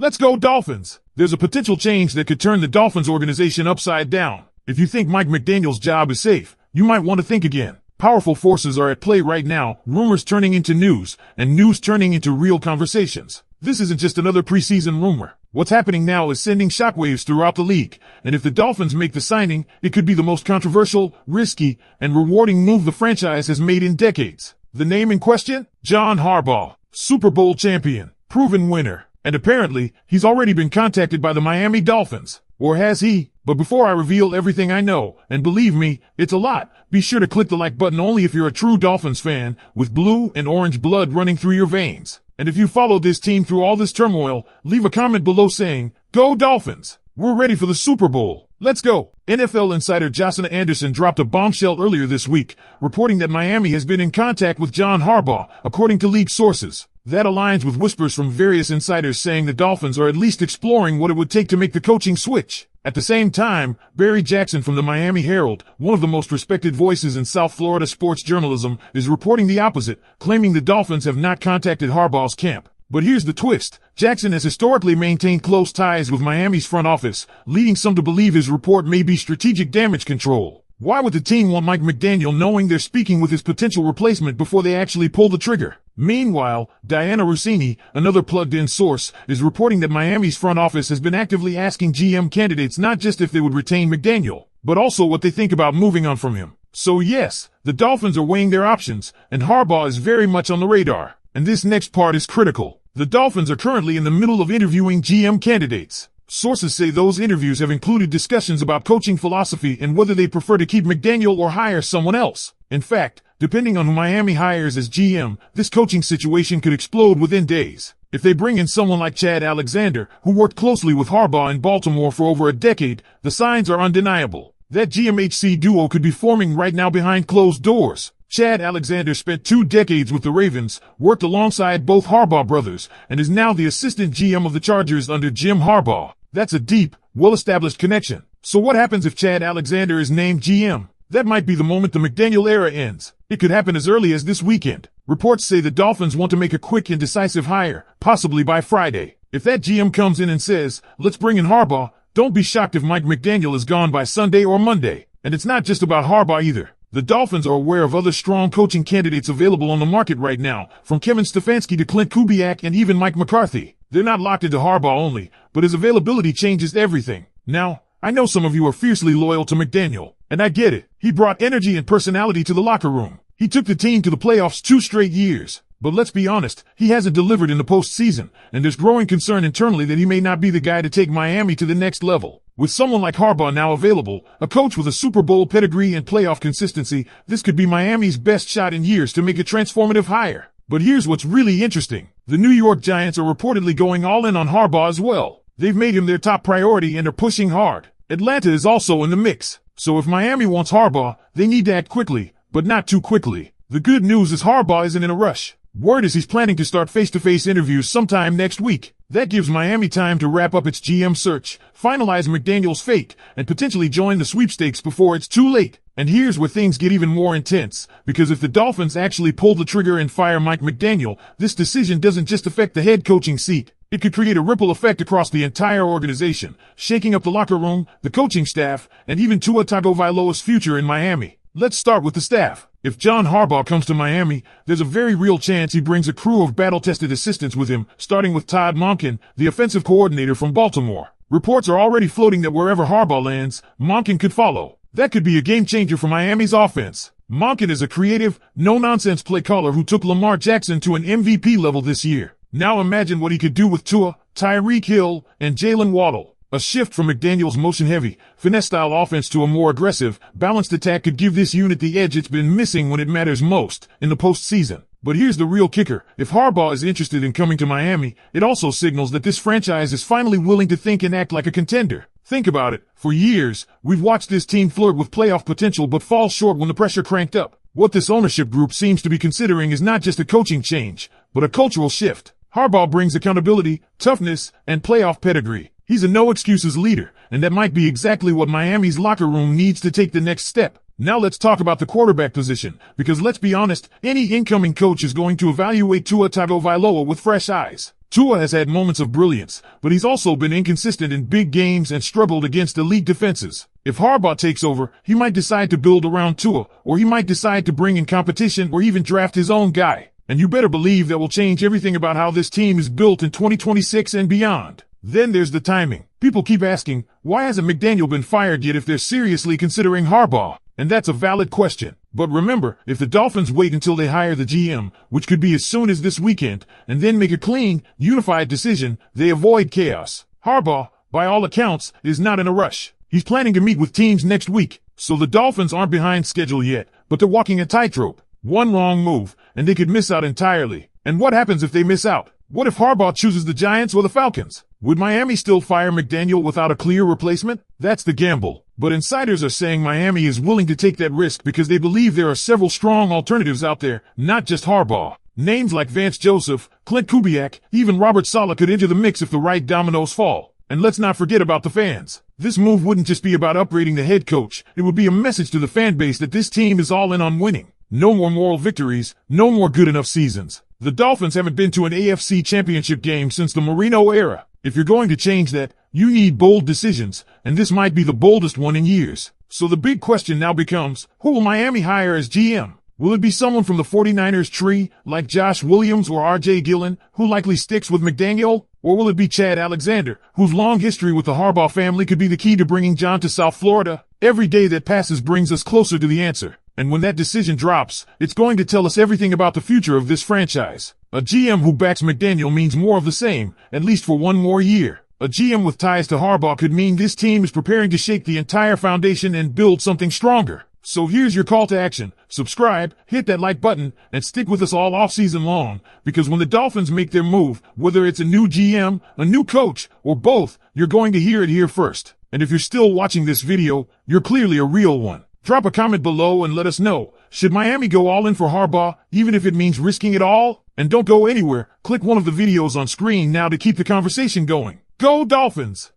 Let's go Dolphins! There's a potential change that could turn the Dolphins organization upside down. If you think Mike McDaniel's job is safe, you might want to think again. Powerful forces are at play right now, rumors turning into news, and news turning into real conversations. This isn't just another preseason rumor. What's happening now is sending shockwaves throughout the league, and if the Dolphins make the signing, it could be the most controversial, risky, and rewarding move the franchise has made in decades. The name in question? John Harbaugh, Super Bowl champion, proven winner, and apparently, he's already been contacted by the Miami Dolphins. Or has he? But before I reveal everything I know, and believe me, it's a lot, be sure to click the like button only if you're a true Dolphins fan, with blue and orange blood running through your veins. And if you followed this team through all this turmoil, leave a comment below saying, "Go Dolphins! We're ready for the Super Bowl. Let's go." NFL insider Jocelyn Anderson dropped a bombshell earlier this week, reporting that Miami has been in contact with John Harbaugh, according to league sources. That aligns with whispers from various insiders saying the Dolphins are at least exploring what it would take to make the coaching switch. At the same time, Barry Jackson from the Miami Herald, one of the most respected voices in South Florida sports journalism, is reporting the opposite, claiming the Dolphins have not contacted Harbaugh's camp. But here's the twist. Jackson has historically maintained close ties with Miami's front office, leading some to believe his report may be strategic damage control. Why would the team want Mike McDaniel knowing they're speaking with his potential replacement before they actually pull the trigger? Meanwhile, Diana Rossini, another plugged-in source, is reporting that Miami's front office has been actively asking GM candidates not just if they would retain McDaniel, but also what they think about moving on from him. So yes, the Dolphins are weighing their options, and Harbaugh is very much on the radar. And this next part is critical. The Dolphins are currently in the middle of interviewing GM candidates. Sources say those interviews have included discussions about coaching philosophy and whether they prefer to keep McDaniel or hire someone else. In fact, depending on who Miami hires as GM, this coaching situation could explode within days. If they bring in someone like Chad Alexander, who worked closely with Harbaugh in Baltimore for over a decade, the signs are undeniable. That GM-HC duo could be forming right now behind closed doors. Chad Alexander spent 2 decades with the Ravens, worked alongside both Harbaugh brothers, and is now the assistant GM of the Chargers under Jim Harbaugh. That's a deep, well-established connection. So what happens if Chad Alexander is named GM? That might be the moment the McDaniel era ends. It could happen as early as this weekend. Reports say the Dolphins want to make a quick and decisive hire, possibly by Friday. If that GM comes in and says, "Let's bring in Harbaugh," don't be shocked if Mike McDaniel is gone by Sunday or Monday. And it's not just about Harbaugh either. The Dolphins are aware of other strong coaching candidates available on the market right now, from Kevin Stefanski to Clint Kubiak and even Mike McCarthy. They're not locked into Harbaugh only, but his availability changes everything. Now, I know some of you are fiercely loyal to McDaniel, and I get it. He brought energy and personality to the locker room. He took the team to the playoffs 2 straight years. But let's be honest, he hasn't delivered in the postseason, and there's growing concern internally that he may not be the guy to take Miami to the next level. With someone like Harbaugh now available, a coach with a Super Bowl pedigree and playoff consistency, this could be Miami's best shot in years to make a transformative hire. But here's what's really interesting. The New York Giants are reportedly going all in on Harbaugh as well. They've made him their top priority and are pushing hard. Atlanta is also in the mix. So if Miami wants Harbaugh, they need to act quickly, but not too quickly. The good news is Harbaugh isn't in a rush. Word is he's planning to start face-to-face interviews sometime next week. That gives Miami time to wrap up its GM search, finalize McDaniel's fate, and potentially join the sweepstakes before it's too late. And here's where things get even more intense, because if the Dolphins actually pull the trigger and fire Mike McDaniel, this decision doesn't just affect the head coaching seat. It could create a ripple effect across the entire organization, shaking up the locker room, the coaching staff, and even Tua Tagovailoa's future in Miami. Let's start with the staff. If John Harbaugh comes to Miami, there's a very real chance he brings a crew of battle-tested assistants with him, starting with Todd Monken, the offensive coordinator from Baltimore. Reports are already floating that wherever Harbaugh lands, Monken could follow. That could be a game-changer for Miami's offense. Monken is a creative, no-nonsense play caller who took Lamar Jackson to an MVP level this year. Now imagine what he could do with Tua, Tyreek Hill, and Jalen Waddle. A shift from McDaniel's motion-heavy, finesse-style offense to a more aggressive, balanced attack could give this unit the edge it's been missing when it matters most, in the postseason. But here's the real kicker. If Harbaugh is interested in coming to Miami, it also signals that this franchise is finally willing to think and act like a contender. Think about it. For years, we've watched this team flirt with playoff potential but fall short when the pressure cranked up. What this ownership group seems to be considering is not just a coaching change, but a cultural shift. Harbaugh brings accountability, toughness, and playoff pedigree. He's a no-excuses leader, and that might be exactly what Miami's locker room needs to take the next step. Now let's talk about the quarterback position, because let's be honest, any incoming coach is going to evaluate Tua Tagovailoa with fresh eyes. Tua has had moments of brilliance, but he's also been inconsistent in big games and struggled against elite defenses. If Harbaugh takes over, he might decide to build around Tua, or he might decide to bring in competition or even draft his own guy. And you better believe that will change everything about how this team is built in 2026 and beyond. Then there's the timing. People keep asking, why hasn't Mcdaniel been fired yet if they're seriously considering Harbaugh? And that's a valid question. But remember, if the Dolphins wait until they hire the GM, which could be as soon as this weekend, and then make a clean, unified decision, they avoid chaos. Harbaugh, by all accounts, is not in a rush. He's planning to meet with teams next week, so the Dolphins aren't behind schedule yet, but they're walking a tightrope. One wrong move, and they could miss out entirely. And what happens if they miss out? What if Harbaugh chooses the Giants or the Falcons? Would Miami still fire McDaniel without a clear replacement? That's the gamble. But insiders are saying Miami is willing to take that risk because they believe there are several strong alternatives out there, not just Harbaugh. Names like Vance Joseph, Clint Kubiak, even Robert Saleh could enter the mix if the right dominoes fall. And let's not forget about the fans. This move wouldn't just be about upgrading the head coach. It would be a message to the fan base that this team is all in on winning. No more moral victories, no more good enough seasons. The Dolphins haven't been to an AFC championship game since the Marino era. If you're going to change that, you need bold decisions, and this might be the boldest one in years. So the big question now becomes, who will Miami hire as GM? Will it be someone from the 49ers tree, like Josh Williams or R.J. Gillen, who likely sticks with McDaniel? Or will it be Chad Alexander, whose long history with the Harbaugh family could be the key to bringing John to South Florida? Every day that passes brings us closer to the answer. And when that decision drops, it's going to tell us everything about the future of this franchise. A GM who backs McDaniel means more of the same, at least for one more year. A GM with ties to Harbaugh could mean this team is preparing to shake the entire foundation and build something stronger. So here's your call to action. Subscribe, hit that like button, and stick with us all offseason long, because when the Dolphins make their move, whether it's a new GM, a new coach, or both, you're going to hear it here first. And if you're still watching this video, you're clearly a real one. Drop a comment below and let us know, should Miami go all in for Harbaugh, even if it means risking it all? And don't go anywhere, click one of the videos on screen now to keep the conversation going. Go Dolphins!